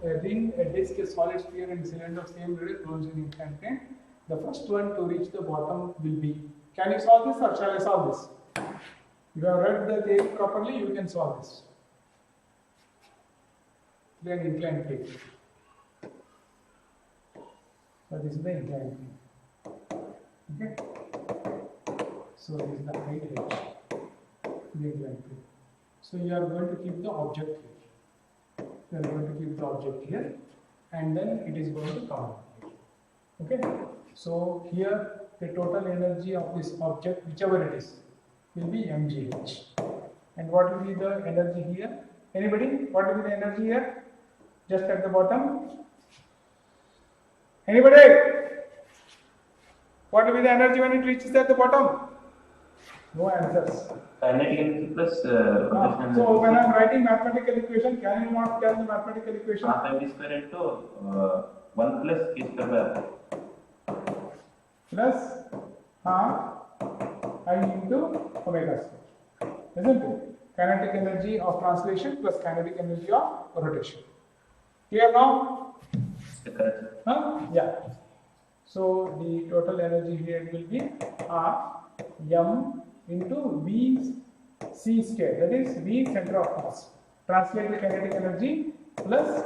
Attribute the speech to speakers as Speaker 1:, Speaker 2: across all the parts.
Speaker 1: a ring, a disc, a solid sphere, and cylinder of same radius rolls in inclined plane. The first one to reach the bottom will be. Can you solve this or shall I solve this? If you have read the theory properly, you can solve this. Then inclined plane. So this is the inclined plane. Okay. So this is the height h, the inclined plane. So you are going to keep the object here. You are going to keep the object here, and then it is going to come out here. Okay. So here the total energy of this object, whichever it is, will be mgh. And what will be the energy here? Anybody? What will be the energy here? Just at the bottom. Anybody? What will be the energy when it reaches at the bottom? No answers.
Speaker 2: Kinetic energy plus rotational energy.
Speaker 1: So when I am writing mathematical equation, can you not tell the mathematical equation?
Speaker 2: Half mv square into 1 plus k square by r.
Speaker 1: Plus half I into omega square. Isn't it? Kinetic energy of translation plus kinetic energy of rotation. Clear now?
Speaker 2: Correct.
Speaker 1: Yeah. So the total energy here will be half m into v c square. That is v center of mass. Translate the kinetic energy plus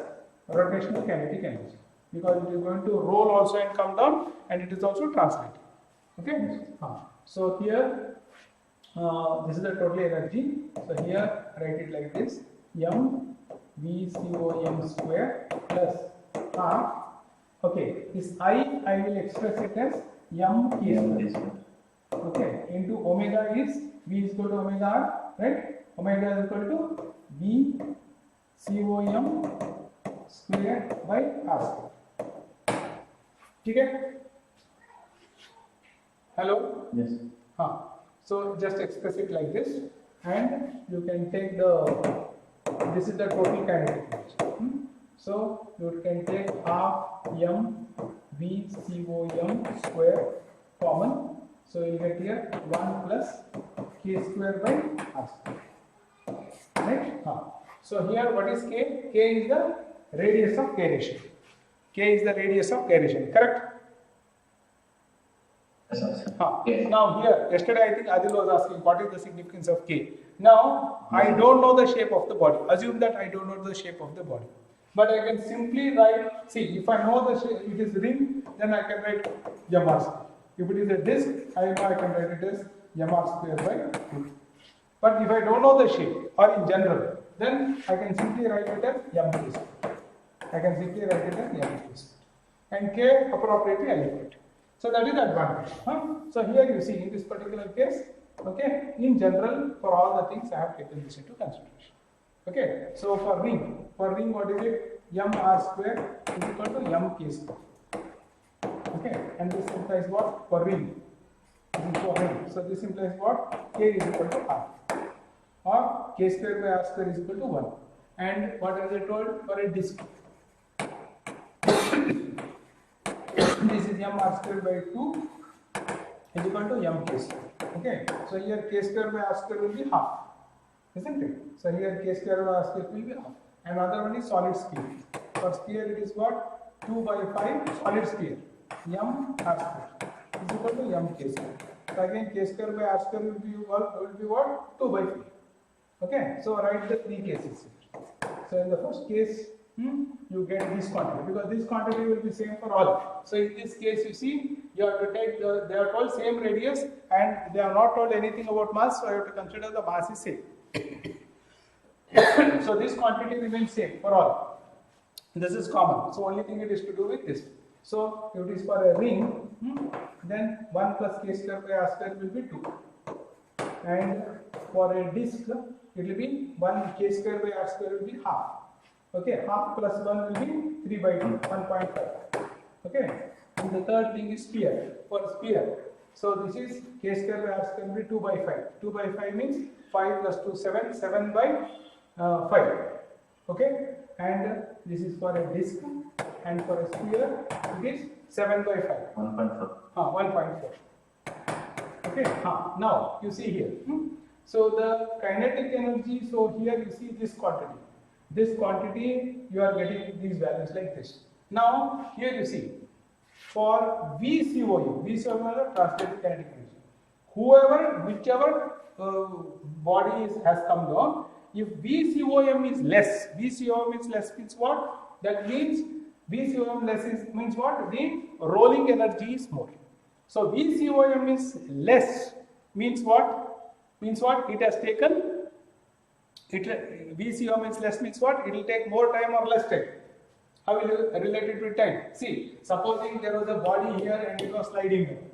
Speaker 1: rotational kinetic energy, because it is going to roll also and come down, and it is also translated. Okay. So here this is the total energy. So here write it like this: m v c o m square plus half. Okay, this I will express it as m k square. Okay, into omega is v is equal to omega r, right? Omega is equal to v com square by r square. Okay? Hello?
Speaker 2: Yes.
Speaker 1: So just express it like this, and you can take the, this is the total kinetic energy. So you can take half m v com square common. So you get here 1 plus k square by r square. Right? So here what is k? K is the radius of gyration. K is the radius of gyration. Correct?
Speaker 2: Yes.
Speaker 1: Now here, yesterday I think Adil was asking what is the significance of k. Now I don't know the shape of the body. Assume that I don't know the shape of the body. But I can simply write, see, if I know the shape, it is ring, then I can write m r square. If it is a disc, I know I can write it as m r square by 2. But if I don't know the shape, or in general, then I can simply write it as m k square. I can simply write it as m k square. And k appropriately I will write. So that is the advantage. So here you see in this particular case, okay, in general, for all the things I have taken this into consideration. Okay, so for ring what is it? M r square is equal to m k square. Okay, and this implies what? For ring. This is for ring. So this implies what? K is equal to r. Or k square by r square is equal to 1. And what has I told? For a disc. This is m r square by 2 is equal to m k square. Okay, so here k square by r square will be half. Isn't it? So here k square by r square will be half. And another one is solid sphere. For sphere it is what? 2 by 5 solid sphere. M r square is equal to m k square. So again k square by r square will be what? 2 by 3. Okay, so write the three cases here. So in the first case, you get this quantity, because this quantity will be same for all. So in this case, you see, you have to take they are told same radius, and they are not told anything about mass, so you have to consider the mass is same. So this quantity remains same for all. This is common. So only thing it is to do with this. So if it is for a ring, then 1 plus k square by r square will be 2. And for a disc, it will be 1 k square by r square will be half. Okay, half plus 1 will be 3 by 2, 1.5. Okay, and the third thing is sphere. For sphere, so this is k square by r square will be 2 by 5. 2 by 5 means 5 plus 2, 7, 7 by 5. Okay, and this is for a disc, and for a sphere, it is 7 by 5.
Speaker 2: 1.4.
Speaker 1: 1.4. Okay, now you see here. So the kinetic energy, so here you see this quantity. this quantity you are getting these values like this. Now here you see, for VCOU is translated kinetic energy. Whichever body has come down, if VCOM is less means what? That means VCOM less means what? The rolling energy is more. So VCOM is less means what? Means what? It has taken, VCOM is less means what? It will take more time or less time. How will you relate it with time? See, supposing there was a body here and it was sliding down.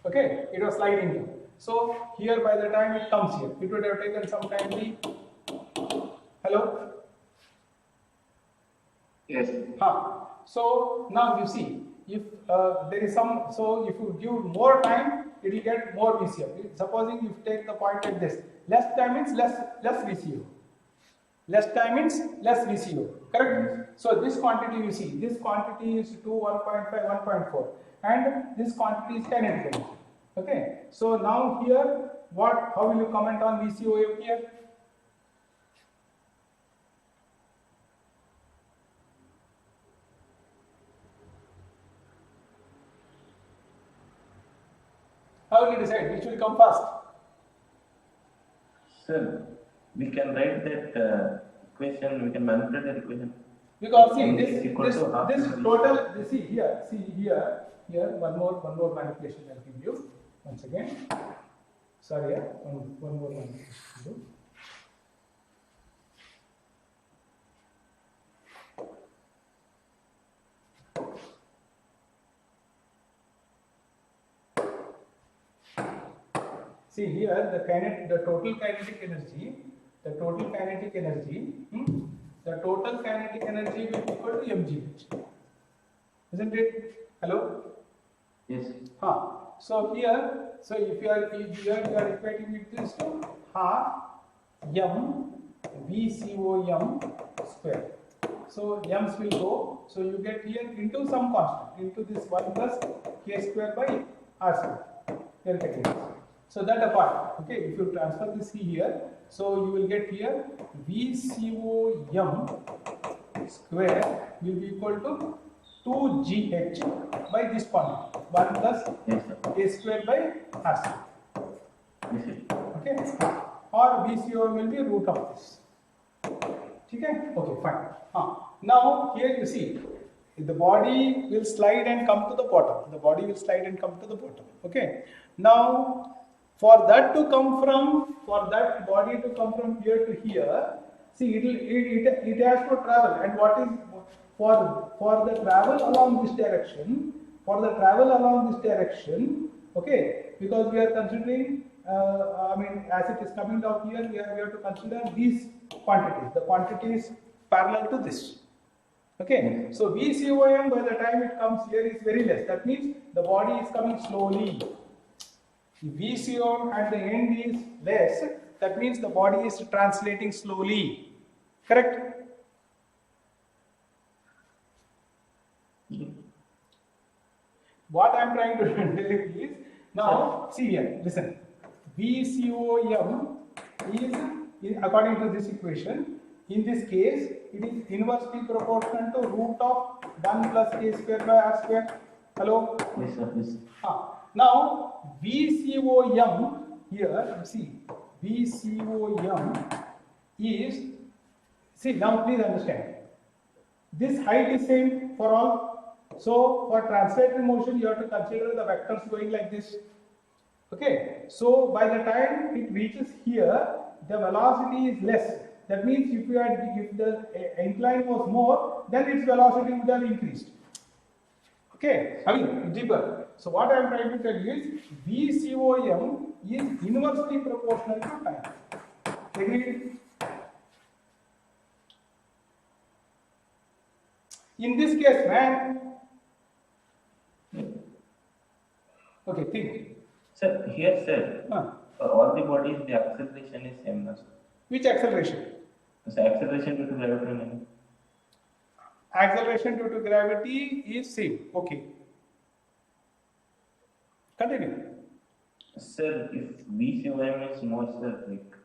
Speaker 1: Okay, it was sliding down. So here by the time it comes here, it would have taken some time. Hello?
Speaker 2: Yes.
Speaker 1: So now you see, if there is some, so if you give more time, it will get more VCO. Supposing you take the point like this, less time means less VCO. Less time means less VCO, correct? So this quantity you see, this quantity is 2, 1.5, 1.4, and this quantity is kinetic energy. Okay, so now here, how will you comment on VCOM here? How will you decide which will come first?
Speaker 2: Sir, we can write that equation, we can manipulate that equation.
Speaker 1: Because see,
Speaker 2: N
Speaker 1: this
Speaker 2: is equal to half
Speaker 1: total, see here, one more manipulation I'll give you once again. Sorry, one more manipulation. See here, the total kinetic energy will be equal to mgh. Isn't it? Hello?
Speaker 2: Yes.
Speaker 1: So here, if you are equating with this to half m VCOM square. So m's will go. So you get here into some constant, into this 1 plus k square by r square. Here taking this. So that apart, okay, if you transfer this here, so you will get here VCOM square will be equal to 2GH by this quantity, 1 plus k square by r square.
Speaker 2: Yes, sir.
Speaker 1: Okay, or VCOM will be root of this. Okay, fine. Now here you see, the body will slide and come to the bottom. Okay. Now, for that body to come from here to here, see, it has to travel. And what is for the travel along this direction? Okay, because we are considering, as it is coming down here, we have to consider these quantities. The quantities parallel to this. Okay, so VCOM by the time it comes here is very less. That means the body is coming slowly. If VCOM at the end is less, that means the body is translating slowly. Correct? What I am trying to do is, now see here, listen. VCOM is, according to this equation, in this case, it is inversely proportional to root of 1 plus k square by r square. Hello?
Speaker 2: Yes, sir. Yes.
Speaker 1: Now, VCOM here, see, VCOM is, see, now please understand, this height is same for all. So, for translated motion, you have to consider the vectors going like this. Okay, so by the time it reaches here, the velocity is less. That means if the incline was more, then its velocity would have increased. Okay, deeper. So what I am trying to tell you is VCOM is inversely proportional to time. Agreed? In this case, man. Okay, think.
Speaker 2: Sir, here, sir, for all the bodies, the acceleration is same, no, sir?
Speaker 1: Which acceleration?
Speaker 2: So acceleration due to gravity.
Speaker 1: Acceleration due to gravity is same. Okay. Continue.
Speaker 2: Sir, if VCOM is more, sir, like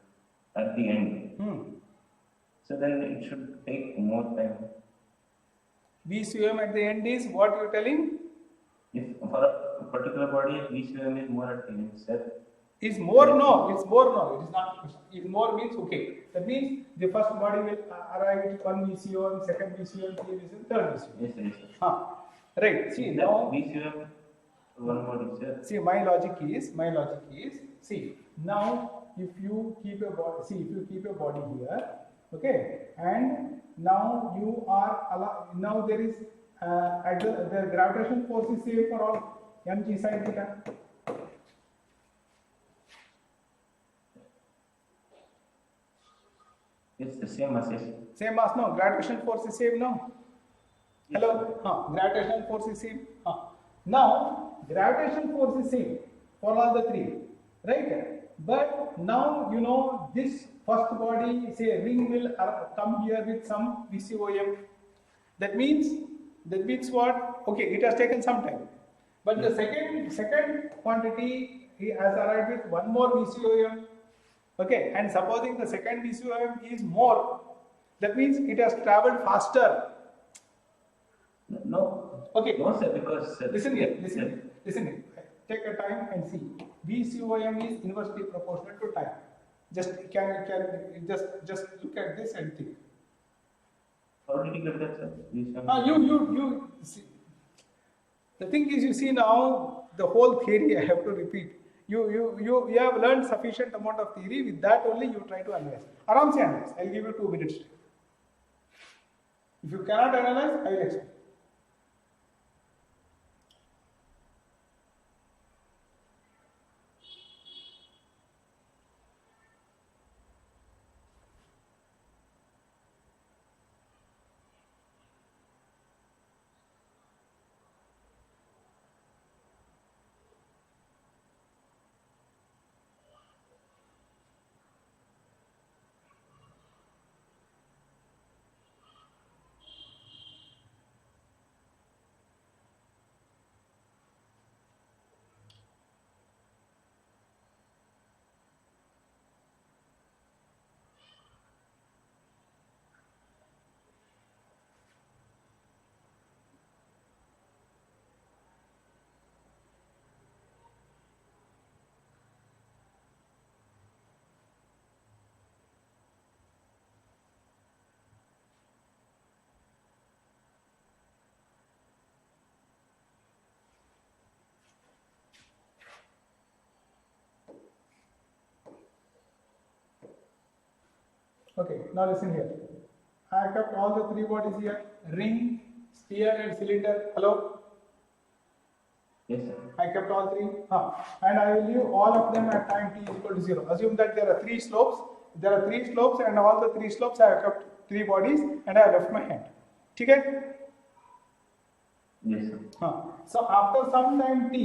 Speaker 2: at the end, So then it should take more time.
Speaker 1: VCOM at the end is what you're telling?
Speaker 2: If for a particular body, VCM is more at the end, sir.
Speaker 1: Is more? No, it's more. No, it is not. Is more means okay. That means the first body will arrive at one VCOM, second VCOM, third VCOM, third VCOM.
Speaker 2: Yes, sir. Yes, sir.
Speaker 1: Right. See now.
Speaker 2: VCM one body, sir.
Speaker 1: See, my logic is. See now, if you keep a body. See, if you keep a body here, okay, and now you are now there is the gravitational force is same for all mg sine theta.
Speaker 2: It's the same as yes.
Speaker 1: Same mass, no? Gravitational force is same, no?
Speaker 2: Yes,
Speaker 1: Hello? Gravitational force is same. Now, gravitational force is same for all the three, right? But now, you know, this first body, say, ring will come here with some VCOM. That means what? Okay, it has taken some time. But the second quantity, he has arrived with one more VCOM. Okay, and supposing the second VCOM is more, that means it has traveled faster.
Speaker 2: No.
Speaker 1: Okay.
Speaker 2: No, sir, because sir,
Speaker 1: listen here. Take a time and see. VCOM is inversely proportional to time. Just look at this and think.
Speaker 2: How did you get that, sir?
Speaker 1: You see. The thing is, you see now the whole theory. I have to repeat. You have learned sufficient amount of theory. With that only you try to analyze. Aram se analyze. I'll give you 2 minutes. If you cannot analyze, I will explain. Okay, now listen here. I kept all the 3 bodies here: ring, sphere, and cylinder. Hello?
Speaker 2: Yes, sir.
Speaker 1: I kept all 3. And I will leave all of them at time t is equal to 0. Assume that there are 3 slopes. There are 3 slopes, and all the 3 slopes I have kept 3 bodies, and I have left my hand. Okay?
Speaker 2: Yes, sir.
Speaker 1: So after some time t,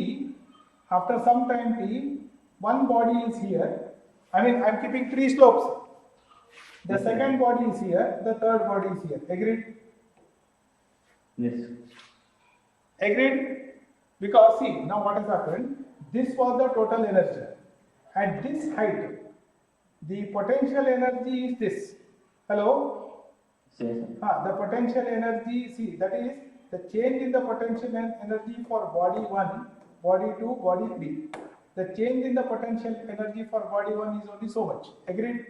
Speaker 1: one body is here. I mean, I am keeping 3 slopes. The second body is here, the third body is here. Agreed?
Speaker 2: Yes.
Speaker 1: Agreed? Because see, now what has happened? This was the total energy. At this height, the potential energy is this. Hello?
Speaker 2: Yes, sir.
Speaker 1: The potential energy, see, that is the change in the potential energy for body 1, body 2, body 3. The change in the potential energy for body 1 is only so much. Agreed?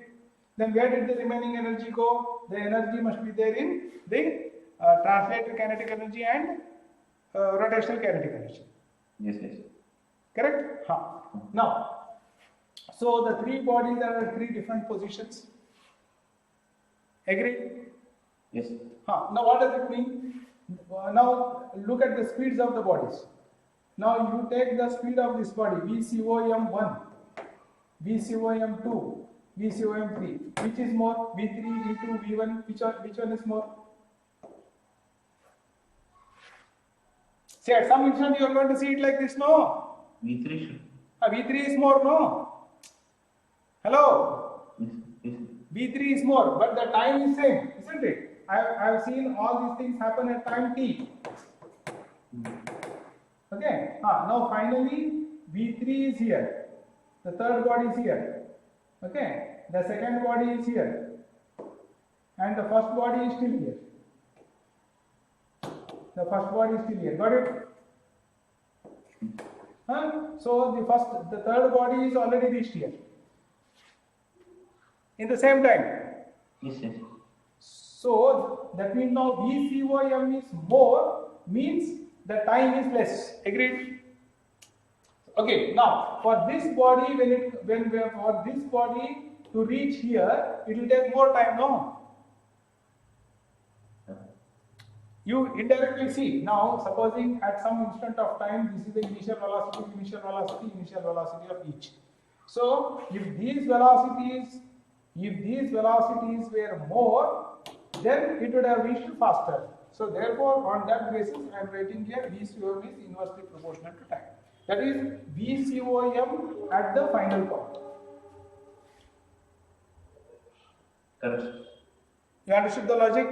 Speaker 1: Then where did the remaining energy go? The energy must be there in the translated kinetic energy and rotational kinetic energy.
Speaker 2: Yes, yes.
Speaker 1: Correct? Now, so the 3 bodies are at 3 different positions. Agreed?
Speaker 2: Yes.
Speaker 1: Now what does it mean? Now look at the speeds of the bodies. Now you take the speed of this body, VCOM1, VCOM2, VCOM3. Which is more? V3, V2, V1? Which one is more? See, at some instant you are going to see it like this, no?
Speaker 2: V3 should.
Speaker 1: V3 is more, no? Hello?
Speaker 2: Yes, yes.
Speaker 1: V3 is more, but the time is same, isn't it? I have seen all these things happen at time t. Okay. Now finally V3 is here. The third body is here. Okay. The second body is here. and the first body is still here. The first body is still here. Got it? So the third body is already reached here. In the same time.
Speaker 2: Yes, yes.
Speaker 1: So that means now VCOM is more, means the time is less. Agreed? Okay. Now for this body, for this body to reach here, it will take more time. No. You indirectly see now. Supposing at some instant of time, this is the initial velocity of each. So if these velocities were more, then it would have reached faster. So therefore, on that basis, I am writing here VCOM is inversely proportional to time. That is VCOM at the final point.
Speaker 2: Correct.
Speaker 1: You understood the logic?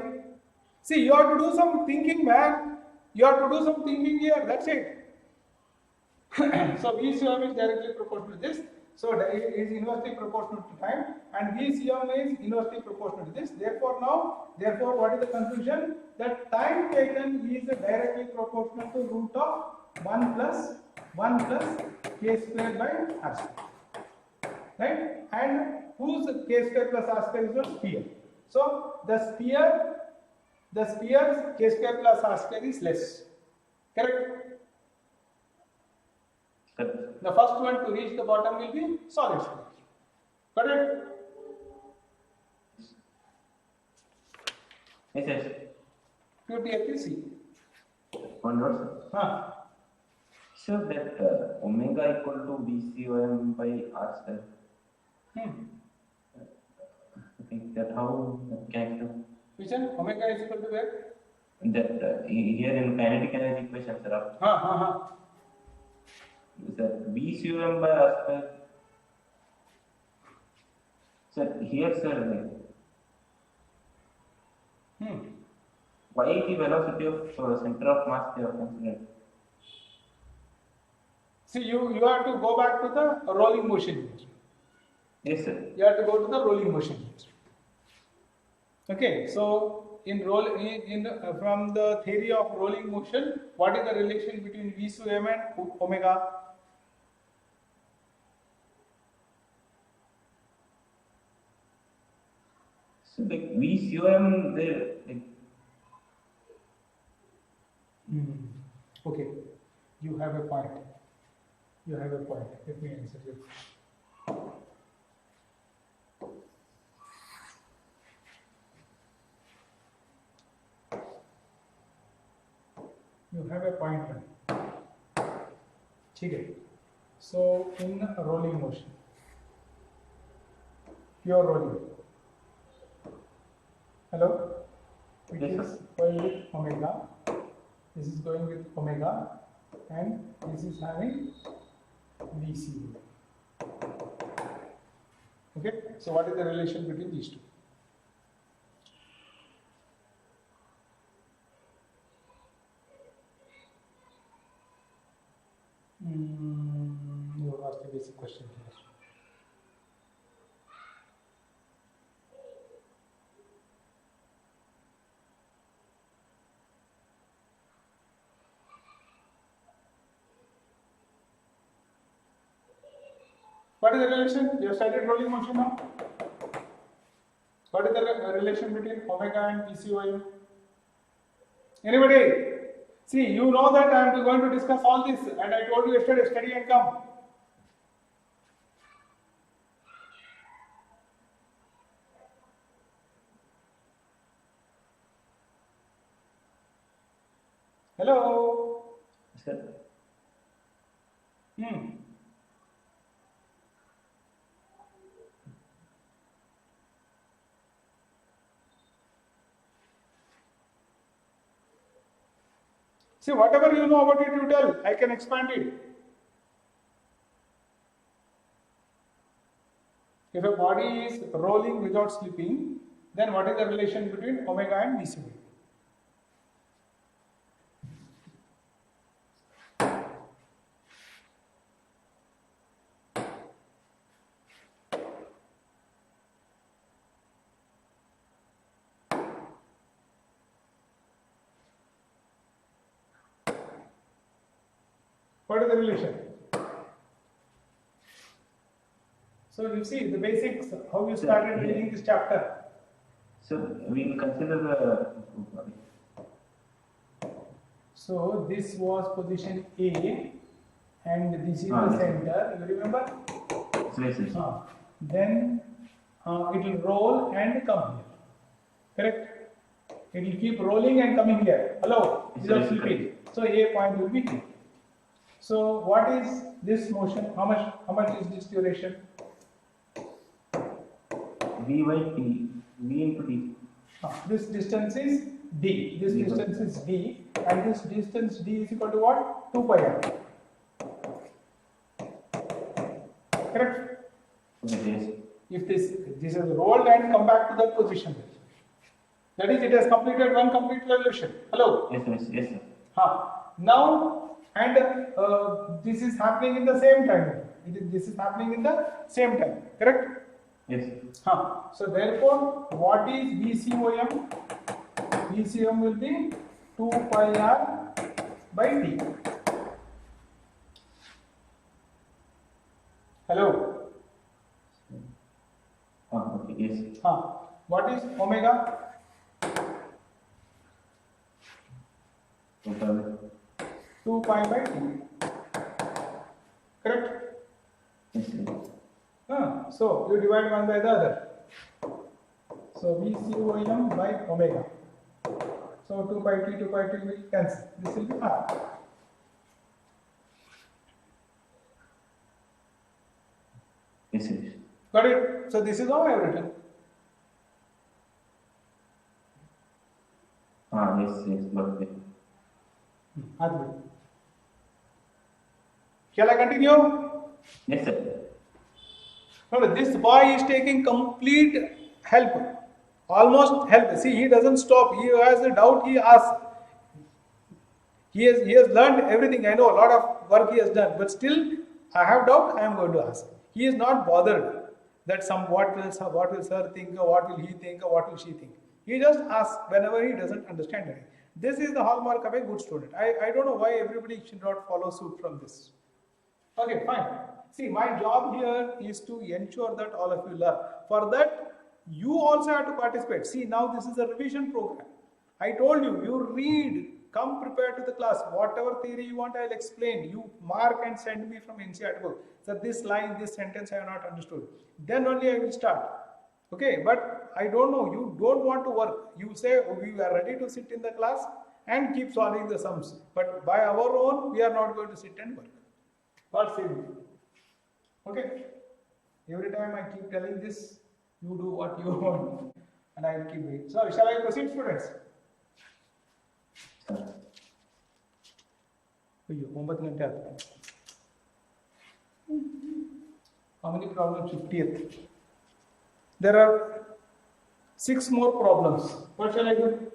Speaker 1: See, you have to do some thinking, man. You have to do some thinking here. That's it. So VCOM is directly proportional to this. So it is inversely proportional to time, and VCOM is inversely proportional to this. Therefore, what is the conclusion? That time taken is directly proportional to root of 1 plus k square by r square. Right? And whose k square plus r square is the sphere. So the sphere's k square plus r square is less. Correct? The first one to reach the bottom will be solid sphere. Correct?
Speaker 2: Yes, yes.
Speaker 1: QTF C.
Speaker 2: One word, sir. So that omega equal to VCOM by r square. I think that how can I do?
Speaker 1: Which one? Omega is equal to where?
Speaker 2: That here in kinetic energy equation, sir. Sir, VCOM by r square. Sir, here, sir. Why the velocity of center of mass they are considered?
Speaker 1: See, you have to go back to the rolling motion here.
Speaker 2: Yes, sir.
Speaker 1: You have to go to the rolling motion here. Okay, so from the theory of rolling motion, what is the relation between VCOM and omega?
Speaker 2: So like VCOM there.
Speaker 1: Okay, you have a point. Let me answer you. You have a point. Okay. So in rolling motion, pure rolling. Hello? It is going with omega. This is going with omega, and this is having VC. Okay, so what is the relation between these two? You asked a basic question here. What is the relation? You have studied rolling motion now. What is the relation between omega and VCOM? Anybody? See, you know that I am going to discuss all this, and I told you yesterday, study and come. Hello?
Speaker 2: Sir.
Speaker 1: See, whatever you know about it, you tell. I can expand it. If a body is rolling without slipping, then what is the relation between omega and VCOM? What is the relation? So you see the basics, how you started reading this chapter.
Speaker 2: So we will consider the.
Speaker 1: So this was position A and this is the center. You remember?
Speaker 2: Yes.
Speaker 1: Then it will roll and come here. Correct? It will keep rolling and coming here. Hello? Without slipping. So A point will be here. So what is this motion? How much is this duration?
Speaker 2: V by T. V into T.
Speaker 1: This distance is D. This distance is D. And this distance D is equal to what? 2 pi r. Correct?
Speaker 2: Yes.
Speaker 1: If this is rolled and come back to that position, that is, it has completed one complete revolution. Hello?
Speaker 2: Yes, sir.
Speaker 1: Now, and this is happening in the same time. This is happening in the same time. Correct?
Speaker 2: Yes.
Speaker 1: So therefore, what is VCOM? VCOM will be 2 pi r by T. Hello?
Speaker 2: Okay, yes.
Speaker 1: What is omega?
Speaker 2: Total.
Speaker 1: 2 pi by T. Correct?
Speaker 2: Yes, sir.
Speaker 1: So you divide one by the other. So VCOM by omega. So 2 pi T will cancel. This will be R.
Speaker 2: Yes.
Speaker 1: Got it? So this is how I have written.
Speaker 2: Yes, got it.
Speaker 1: Shall I continue?
Speaker 2: Yes, sir.
Speaker 1: No, this boy is taking complete help. Almost help. See, he doesn't stop. He has a doubt, he asks. He has learned everything. I know a lot of work he has done, but still, I have doubt. I am going to ask. He is not bothered that what will sir think, or what will he think, or what will she think. He just asks whenever he doesn't understand anything. This is the hallmark of a good student. I don't know why everybody should not follow suit from this. Okay, fine. See, my job here is to ensure that all of you learn. For that, you also have to participate. See, now this is a revision program. I told you, you read, come prepared to the class. Whatever theory you want, I'll explain. You mark and send me from NCERT book. So this line, this sentence I have not understood. Then only I will start. Okay, but I don't know, you don't want to work. You say, we are ready to sit in the class and keep solving the sums. But by our own, we are not going to sit and work. Or same. Okay. Every time I keep telling this, you do what you want, and I will keep doing. So, shall I proceed, students? How many problems? 50th. There are 6 more problems. What shall I do?